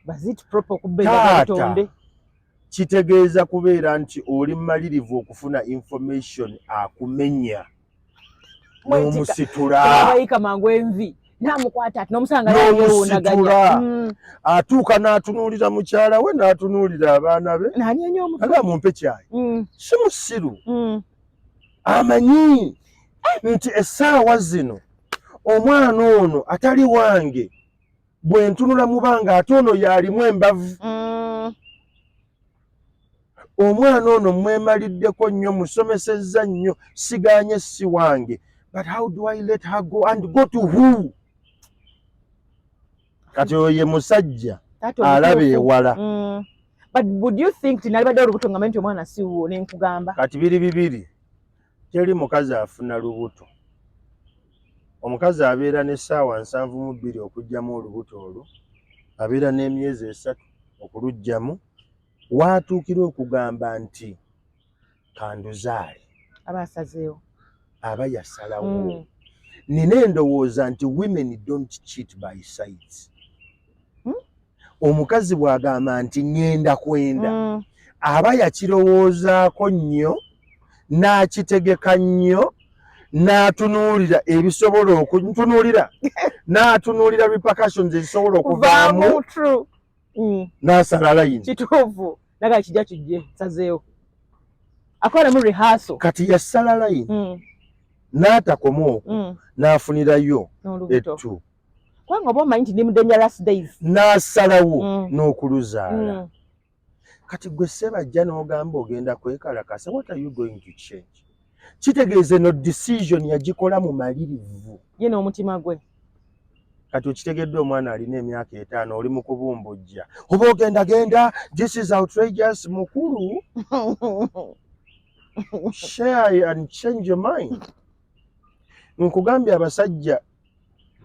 bazit proper kubendaga butonde. Kitegeeza kubeera nti oli mmalirivu okufuna information akumenya n'omusitula abayika mangu envi namukwata ati n'omusanga yeewundaganya atuuka n'atunuulira mukyala we n'atunuulira abaana be aga mumpe kyayi si musiru amanyi nti essaawa zino omwana ono atali wange bwe ntunula mu banga ate ono y'alimu embavu. Omwana ono mwemaliddeko nnyo musomesezza nnyo siganye si wange, but how do I let her go and go to who? Kati oyo ye musajja alaba ewala. But would you think tinalibadde olubuto ngamba nti omwana si wuwo nenkugamba kati biri bibiri teri mukazi afuna lubuto. Omukazi abeera n'essaawa 72 okugyamu olubuto olwo, abeera n'emyezi 3 okulugyamu, waatuukira okugamba nti kanduzaale aba asazeewo aba yasalawo. Nina endowooza nti women don't cheat by sides. Omukazi bw'agamba nti ngenda kwenda aba yakirowoozaako nnyo n'akitegeka nnyo n'atunuulira ebisobola okuntunuulira n'atunuulira repercussions ezisobola okuvaamu n'asala layini. Kituufu naga kijja kijje sazeewo akola mu rehearsal kati yasala layini n'atakoma okwo n'afunirayo ettu kubanga oba omanyi nti ndi mu dangerous days n'asalawo n'okuluzaala. Kati gwe Ssebajja n'ogamba ogenda kwekalakasa, what are you going to change? Kitegeeze no decision yagikola mu malirivu ye n'omutima gwe. Kati okitegedde omwana alina emyaka 5 oli mu kubumbujja oba ogenda genda, this is outrageous. Mukulu share and change your mind. Nkugambye abasajja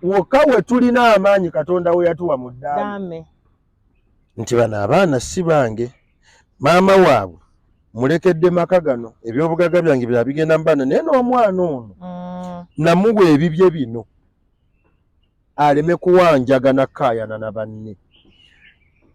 wokka we tulina amaanyi Katonda we yatuwa mu ddaame nti bano abaana si bange, maama waabwe mulekedde maka gano, ebyobugaga byange bya bigenda mbana naye n'omwana ono namuwa ebibye bino aleme kuwanjagana kaayana na banne.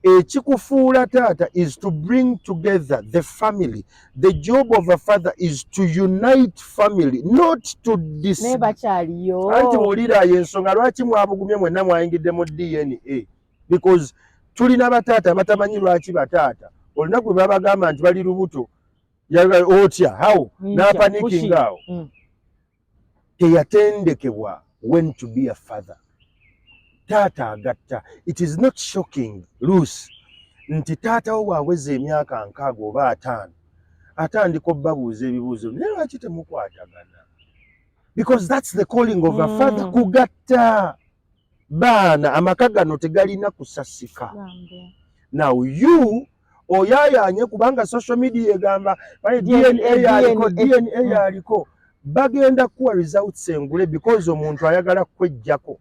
Ekikufuula taata is to bring together the family. The job of a father is to unite family, not to ne bakyaliyo anti olira yensonga lwaki mwabugumye mwenna mwayingidde mu DNA because tulina bataata batamanyi lwaki bataata olina gwe babagamba nti bali lubuto otya how n'apaniking awo teyatendekebwa when to be a father. Taata agatta. It is not shocking Lucy nti taata wo bwaweza emyaka 6 oba 5 atandika obbabuuza ebibuuzo naye lwaki temukwatagana, because that's the calling of a father. Kugatta baana amaka gano tegalina kusasika. Now you oyayaanye kubanga social media egamba DNA yaliko bagenda kuwa results engule because omuntu ayagala kwejjako.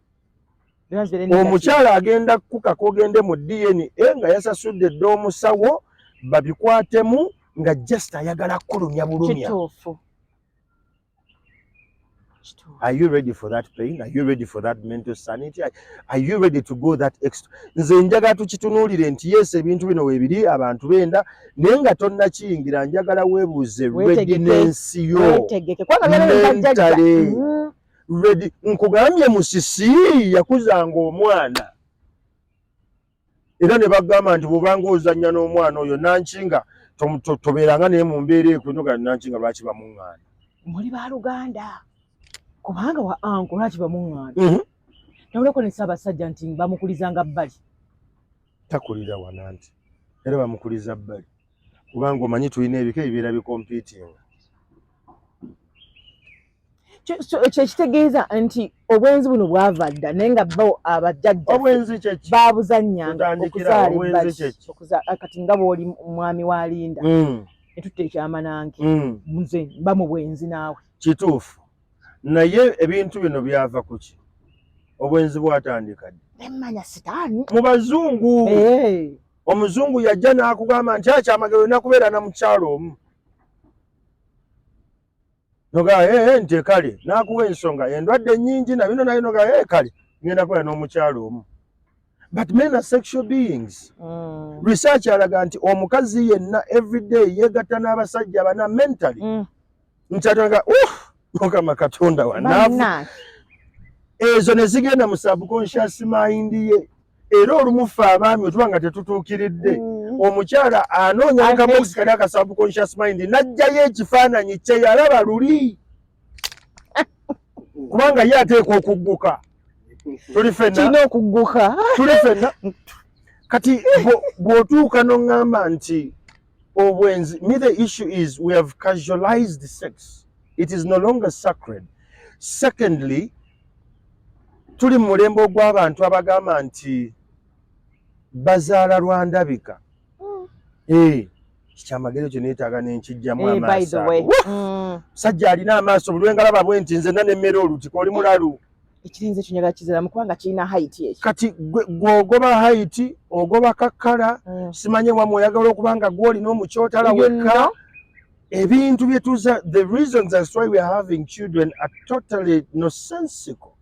Omukyala agenda kukaka ogende mu DNA nga yasasudde dde omusawo babikwatemu nga just ayagala kulumya bulumya. Are you ready for that pain? Are you ready for that mental sanity? Are you ready to go that extra? Nze njagala tukitunuulire nti yes ebintu bino weebiri abantu benda naye nga tonnakiyingira njagala weebuuze readiness yo mentally ready. Nkugambye musisi yakuzanga omwana era ne bagamba nti bw'obanga ozannya n'omwana oyo nankinga tobeeranga naye mu mbeera ekwinoga nankinga lwaki bamuŋŋaana muli baaluganda kubanga wa anko lwaki bamuŋŋaana nawuleko ne Ssaabasajja nti bamukulizanga bbali. Takulira wana nti era bamukuliza bbali kubanga omanyi tulina ebika ebibeera bikompiitinga. Kyekitegeeza nti obwenzi buno bwava dda naye nga bo abajjajja obwenzi kyeki baabuzannyanga okuzaala ebbali kati nga bw'oli mwami wa Linda netutta ekyamanange nze mba mu bwenzi naawe. Kituufu naye ebintu bino byava ku ki? obwenzi bwatandika emmanya sitaani mu bazungu. Omuzungu yajja n'akugamba nti Kyamagero nakubeera na mukyalo omu noga nti kale n'akuwa ensonga endwadde nnyingi na bino noga kale ngenda kubeera n'omukyalo omu. But men are sexual beings. Research alaga nti omukazi yenna everyday yegatta n'abasajja bana mentally. Nkyatanga Mukama Katonda wanaafu. Ezo ne zigenda mu subconscious mind ye. Era olumufa abaami otuba nga tetutuukiridde. Omukyala anoonya akabox kali aka subconscious mind n'ajjayo ekifaananyi kye yalaba luli. Kubanga ye ateekwa okugguka. Tuli ffenna kati bw'otuuka n'oŋŋamba nti obwenzi. Me the issue is we have casualized sex. It is no longer sacred. Secondly, tuli mu mulembe ogw'abantu abagamba nti bazaala lwandabika. Kyamagero kyo neetaaga n'enkijjamu amaaso ago. Sajja alina amaaso buli lwengalaba bwe nti nze n'emmere olutika oli mulalu. Ekirinze kinyaga kiziramu kubanga kirina height ekyo. Kati gw'ogoba height ogoba kakkala simanye wamwe oyagala okubanga gw'olina omukyotala wekka. Ebintu byetuza, the reasons that's why we are having children are totally nonsensical.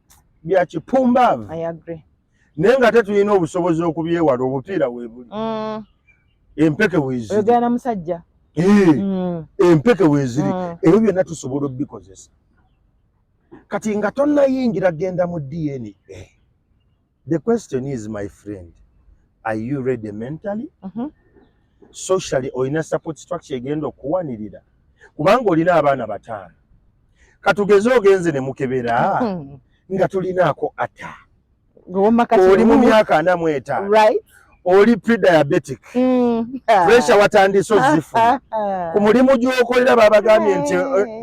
Bya kipumbavu. I agree. Naye nga tetulina obusobozi okubyewala obupiira weebuli. Empeke weeziri. Oyogera musajja. Empeke weeziri. Ebyo byonna tusobola obikozesa. Kati nga tonnayingira genda mu DNA. The question is, my friend, are you ready mentally? Socially, olina support structure egenda okuwanirira. Kubanga olina abaana 5. Katugeze ogenze ne mukebera nga tulinaako ata. Oli mu myaka 45. Right. Oli pre-diabetic. Pressure watandise ozifuna. Ku mulimu gy'okolera babagambye nti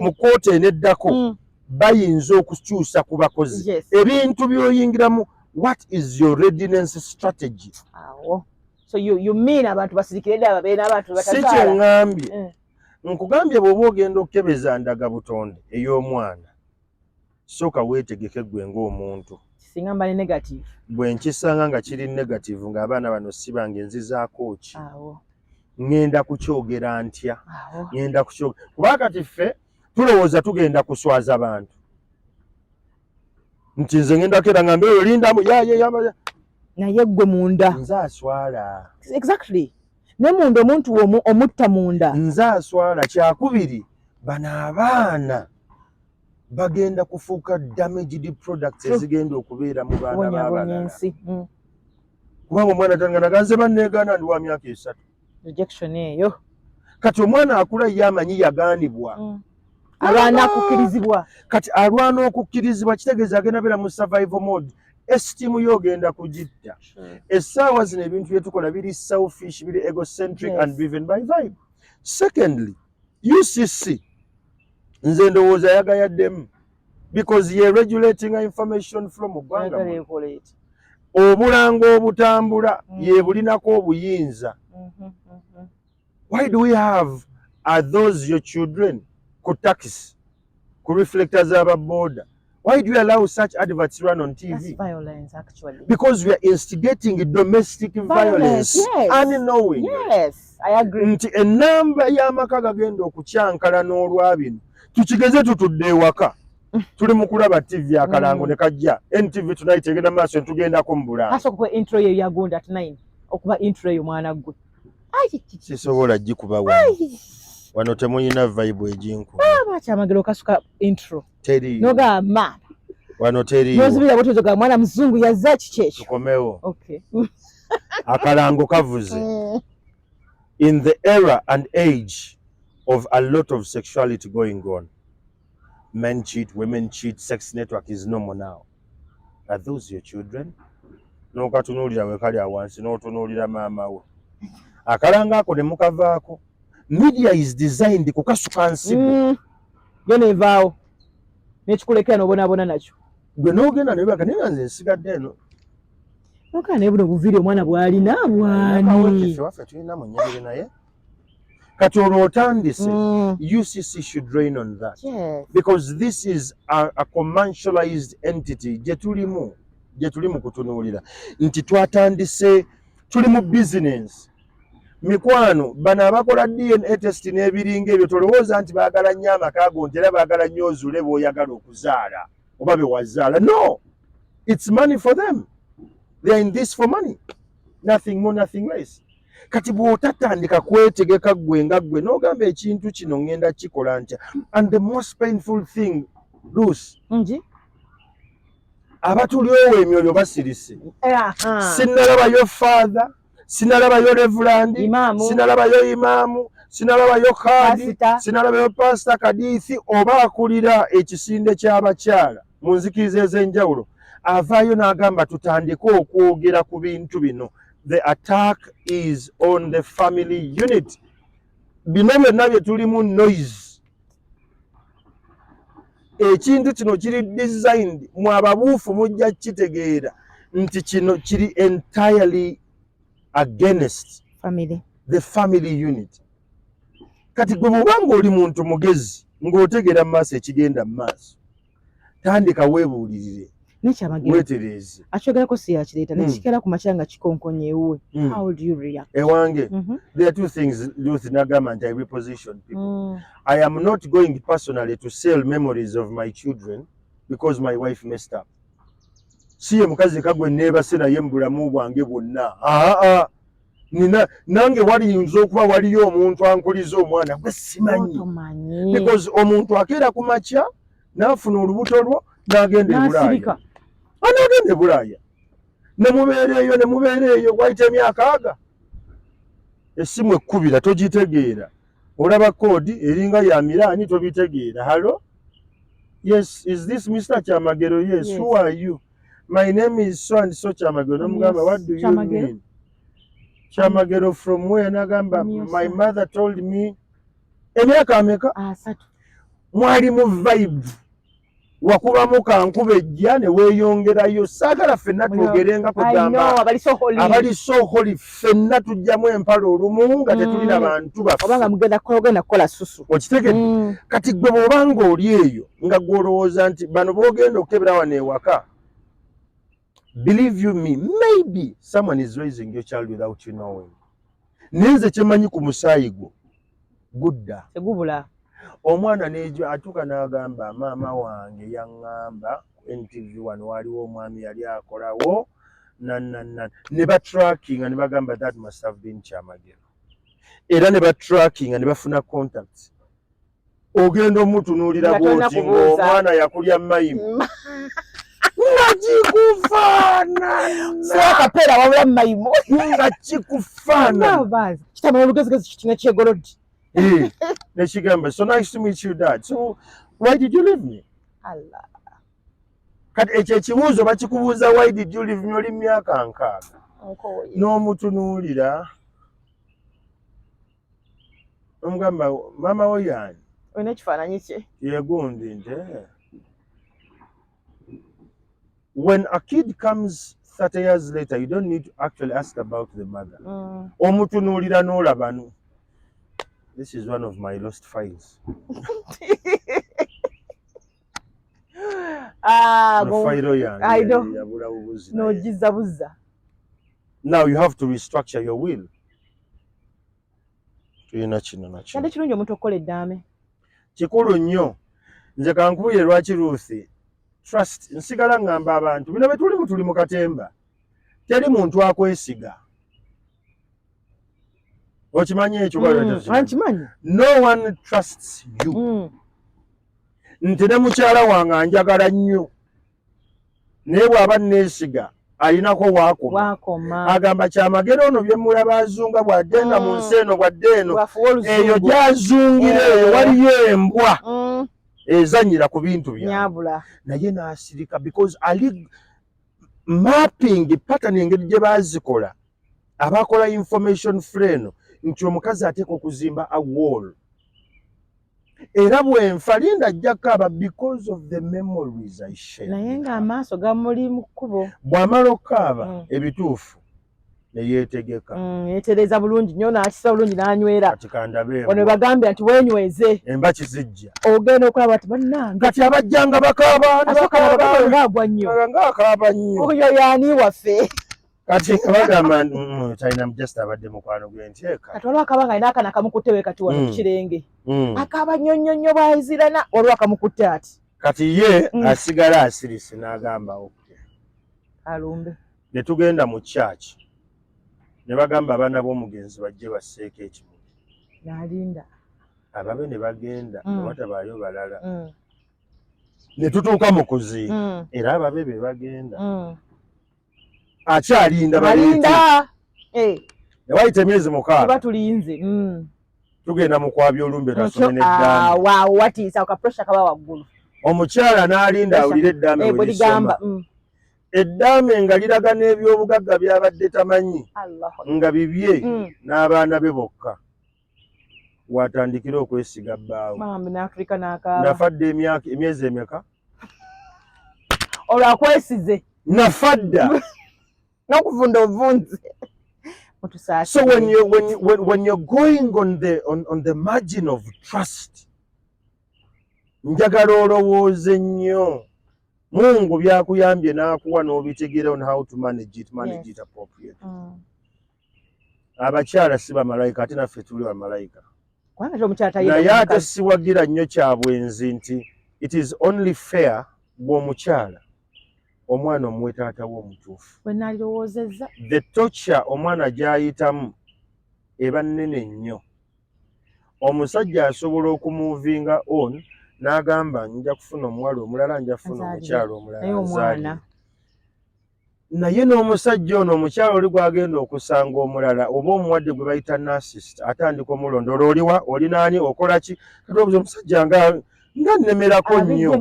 mu kkooti eneddako bayinza okukyusa ku bakozi. Ebintu by'oyingiramu, what is your readiness strategy? So you mean abantu basirikire dda babeera abantu batazaala? Si kye ngambye. Nkugambye bw'oba ogenda okukebeza ndaga butonde ey'omwana. Sooka weetegeke ggwe ng'omuntu. Singa mba ne negative. Bwe nkisanga nga kiri negative ng'abaana bano si bange nzizaako ki? Ngenda kukyogera ntya? Ngenda kukyogera. Kuba kati ffe tulowooza tugenda kuswaza abantu. Nti nze ngenda kera ngambe olindamu naye ggwe munda. Nze aswala. Exactly. Ne munda omuntu omutta munda. Nze aswala. Kyakubiri bano abaana bagenda kufuuka damaged products ezigenda okubeera mu baana b'abalala. Kubanga omwana tanganaga nze banneegaana ndi wa myaka 3. Rejection eyo. Kati omwana akula ye amanyi yagaanibwa. Alwana okukkirizibwa. Kati alwana okukkirizibwa kitegeeza agenda beera mu survival mode. Estimu yogenda kugitta. Essaawa zino ebintu bye tukola biri selfish, biri egocentric and driven by vibe. Secondly, UCC nze ndowooza yagayaddemu because ye regulating information from Uganda. Obulanga obutambula ye bulinako obuyinza. Why do we have, are those your children ku taxi, ku reflectors aba border? Why do you allow such adverts run on TV? That's violence, actually. Because we are instigating domestic violence. Yes. Unknowing. Yes, I agree. Nti enamba y'amaka gagenda okukyankala n'olwabino. Tukigeze tutudde ewaka. Tuli mu kulaba TV akalango ne kajja. NTV tonight egenda maaso tugendako mu Bulaaya. Asa okuba intro ye yagonda at 9. Okuba intro ye mwana gwe. Sisobola gikuba wano. Wano temuyina vibe ejinku. Kyamagero kasuka intro. Teri. Noga ma. Wano teri. Nozibira botozo ga mwana mzungu yazza kikyekyo. Tukomewo. Okay. Akalango kavuze. In the era and age of a lot of sexuality going on, men cheat, women cheat, sex network is normal now. Are those your children? N'okatunuulira wekali awansi n'otunuulira maama we. Akalanga ako ne mukavaako. Media is designed kukasuka nsigo. Yo nevaawo. Nekikulekera n'obonaabona nakyo. Gwe n'ogenda ne baka naye nze nsigadde eno. Noka ne buno buviiri omwana bw'alina bwani. Ffe waffe tulina mu nnyiriri naye. Kati olwo otandise, UCC should reign on that. Yes. Because this is a commercialized entity gye tulimu. gye tuli mu kutunuulira nti twatandise tuli mu business. Mikwano bano abakola DNA test n'ebiringa ebyo tolowooza nti baagala nnyo amaka go nti era baagala nnyo ozuule b'oyagala okuzaala oba be wazaala. No, it's money for them. They are in this for money, nothing more, nothing less. Kati bw'otatandika kwetegeka ggwe nga ggwe n'ogamba ekintu kino ngenda kikola ntya. And the most painful thing, Lucy, abatulyowo emyoyo basirise. Sinnalabayo father, sinalabayo reverend, sinalabayo imaamu, sinalabayo kadi, sinalabayo pastor kadiisi oba akulira ekisinde ky'abakyala mu nzikiriza ez'enjawulo. Avaayo n'agamba tutandike okwogera ku bintu bino. The attack is on the family unit. Bino byonna bye tulimu noise. Ekintu kino kiri designed mu ababuufu mujja kitegeera nti kino kiri entirely against the family unit. Kati gwe bw'obanga oli muntu mugezi ng'otegeera mu maaso ekigenda mu maaso, tandika weebuulirire. Nekyamagero akyogerako si yakireeta nekikera ku makya nga kikonkonyeewe. How would you react? Ewange, there are two things Ruth nagamba nti I reposition people. I am not going personally to sell memories of my children because my wife messed up. Si ye mukazi kagwe neebase naye mu bulamu bwange bwonna. Nange waliyinza okuba waliyo omuntu ankuliza omwana gwe simanyi. Because omuntu akeera ku makya n'afuna olubuto lwo n'agenda e Bulaaya. Anagenda e Bulaaya. Ne mubeera eyo wayita emyaka aga. Essimu ekkubira togitegeera. Olaba koodi eringa ya Miraani tobitegeera. Hello? Yes, is this Mr. Kyamagero? Yes. Who are you? My name is so and so Kyamagero. Namugamba, what do you mean? Kyamagero from where? Nagamba, my mother told me. Emyaka ameka? Mwali mu vibe. Wakubamu kankuba ejja ne weeyongerayo. Saagala ffenna twogerenga kugamba abali so holy ffenna tujjamu empala olumu nga tetulina bantu baffe. Obanga mugenda kukola susu. Okitegedde? Kati gwe bw'obanga oli eyo nga gw'olowooza nti bano boogenda okukebera wano ewaka. Believe you me, maybe someone is raising your child without you knowing. Nenze kyemanyi ku musaayi gwo gudda. Tegubula. Omwana n'ejo atuuka n'agamba maama wange yaŋŋamba NTV wano waliwo omwami yali akolawo ne batrackinga ne bagamba that must have been Kyamagero. Era ne batrackinga ne bafuna contacts. Ogenda omutunuulira bw'oti ng'omwana yakulya mayimu. Nga kikufaanana. Si akapeera wabula mayimu. Nga kikufaanana. Kitama olugezigezi kitina kyegolodde. Neshigamba, so nice to meet you, Dad. So, why did you leave me? Allah. Kati ekibuuzo bakikubuuza why did you leave me oli myaka nkaaga. N'omutunuulira. Omugamba, maama wo y'ani? Olina ekifaananyi kye? Yegundi nti. When a kid comes 30 years later, you don't need to actually ask about the mother. Omutunuulira n'olabanu. This is one of my lost files. I know. No, jizabuza. Now you have to restructure your will. Kande kirungi omuntu okukola eddaame. Kikulu nnyo. Nze kankubire lwaki Ruth. Trust. Nsigala ngamba abantu. Bino bye tuli mu katemba. Teri muntu akwesiga. Okimanyi ekyo Ankimanyi. No one trusts you. Nti ne mukyala wange njagala nnyo. Naye bw'aba neesiga alinako waakoma. Agamba Kyamagero ono bye mulaba azunga bwadde nga mu nsi eno bwadde eno. Eyo gy'azungira eyo waliyo embwa ezannyira ku bintu bya. Naye n'asirika because ali mapping pattern engeri gye baazikola. Abakola information freno. Nti omukazi ateeka okuzimba a wall. Era bwenfa linda ajja kaaba because of the memories I share. Naye ng'amaaso gamuli mu kkubo. Bw'amala okukaaba ebituufu neyetegeka yetereza bulungi nnyo n'akisa bulungi n'anywera kati kandabe ono bagambye nti wenyweze emba kizijja ogenda okulaba ati bannange kati abajjanga bakaaba ng'agwa nnyo ng'akaaba nnyo oyo y'ani waffe kati bagamba China just abadde mukwano gw'enteeka kati olwo akaba nga alina akana kamukutte kati wano ku kirenge akaaba nnyo nnyo nnyo bw'ayizirana olwo akamukutte ati kati ye asigala asirise n'agambawo alumbe ne tugenda mu church ne bagamba abaana b'omugenzi bajje basseeko ekimuli n'alinda ababe ne bagenda ne watabaayo balala ne tutuuka mu kuziika era ababe be bagenda akyalinda alinda ne wayita emyezi 6 batulinze tugenda mu kwabya olumbe tasome n'eddaame waawo watiisa akapressure kaba waggulu omukyala n'alinda awulire eddaame bwe lisoma eddaame nga liraga n'ebyobugagga byabadde tamanyi nga bibye n'abaana be bokka watandikira okwesiga bbaawe nafadde emyezi emeka olwakwesize nafadda n'okuvunda ovunze so when you're going on the margin of trust njagala olowooze nnyo Mungu byakuyambye n'akuwa n'obitegeera on how to manage it appropriately. Abakyala si bamalayika ate naffe tuli bamalayika. Naye ate siwagira nnyo kya bwenzi nti it is only fair bw'omukyala omwana omuwe taata we omutuufu. The torture omwana gy'ayitamu eba nnene nnyo. Omusajja asobola okumuvinga on n'agamba nja kufuna omuwala omulala nja kufuna omukyala omulala naye n'omusajja ono omukyala oli gwagenda okusanga omulala oba omuwadde gwe bayita narcissist atandika omulondoola oliwa oli naani okola ki kati obuza omusajja nga nnemerako nnyo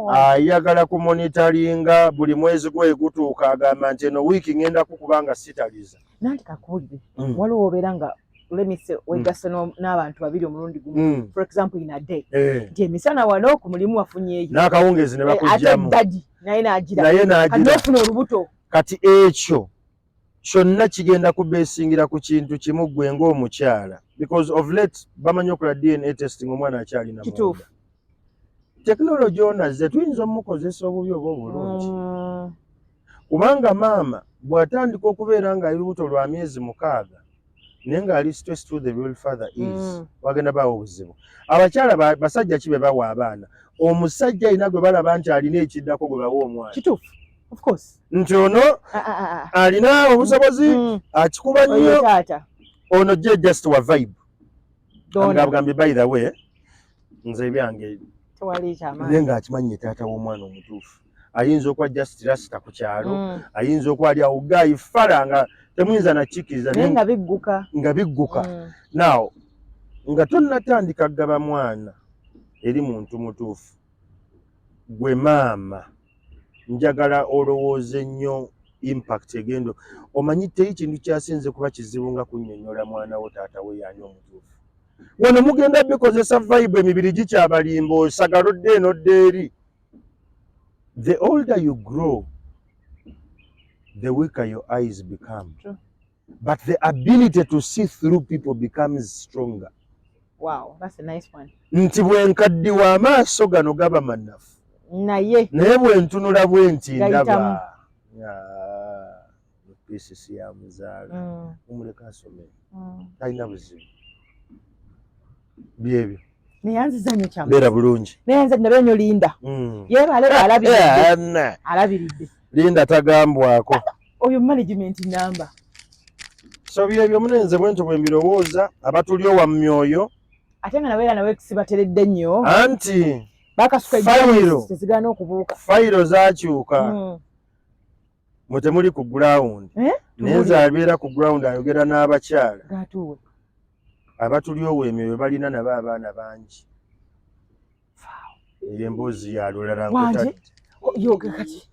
ayagala kumonitaringa buli mwezi gwe gutuuka agamba nti eno wiiki ngenda kukubanga sitaliza nanti kakuwulire waliwo obeera nga let me say wegase n'abantu babiri omulundi gumu for example in a day nti emisana wano ku mulimu wafunyeeyo n'akawungezi ne bakugyamu naye n'agira kanofuna olubuto kati ekyo kyonna kigenda kubeesingira ku kintu kimu gwe ng'omukyala because of late bamanyi okola DNA testing omwana akyalina munda tekinologi onazze tuyinza omukozesa obubi oba obulungi kubanga maama bw'atandika okubeera ng'ali lubuto lwa myezi 6 naye ng'ali stress to the real father is wagenda bawa obuzibu abakyala basajja kibe bawa abaana omusajja alina gwe balaba nti alina ekiddako gwe bawa omwana kituufu of course nti ono alina obusobozi akikuba nnyo ono je just wa vibe ngabugambye by the way nze ebyange naye ng'akimanyi taata w'omwana omutuufu ayinza okuba just rasta ku kyalo ayinza okuba ali awo gayi fala nga temuyinza nakikkiriza nga bigguka now nga tonnatandika kugaba mwana eri muntu mutuufu gwe maama njagala olowooze nnyo impact egendo omanyi teyi kintu kyasinze kuba kizibu nga kunnyonnyola mwana wo taata we yaani omutuufu wano mugenda bikozesa vibe emibiri gikyabalimba osagalodde enodde eri the older you grow the weaker your eyes become. True. But the ability to see through people becomes stronger. Wow, that's a nice one. Nti bwenkaddiwa amaaso gano gaba mannafu naye bwentunula bwenti ndaba pisisi ya muzaala omuleka asome talina buzibu byebyo beera bulungi naye nnyo Linda yeebale alabiridde Linda tagambwako oyo management number so byebyo munenze bwento bwe mbirowooza abatuli owa myoyo ate nga nabeera nawe kusibateredde nnyo anti tezigaana okubuuka fayiro zaakyuka mwe temuli ku ground nenze abeera ku ground ayogera n'abakyala abatuli owa emyoyo balina nabo abaana bangi eyo emboozi yalulala nkutadde yoge kati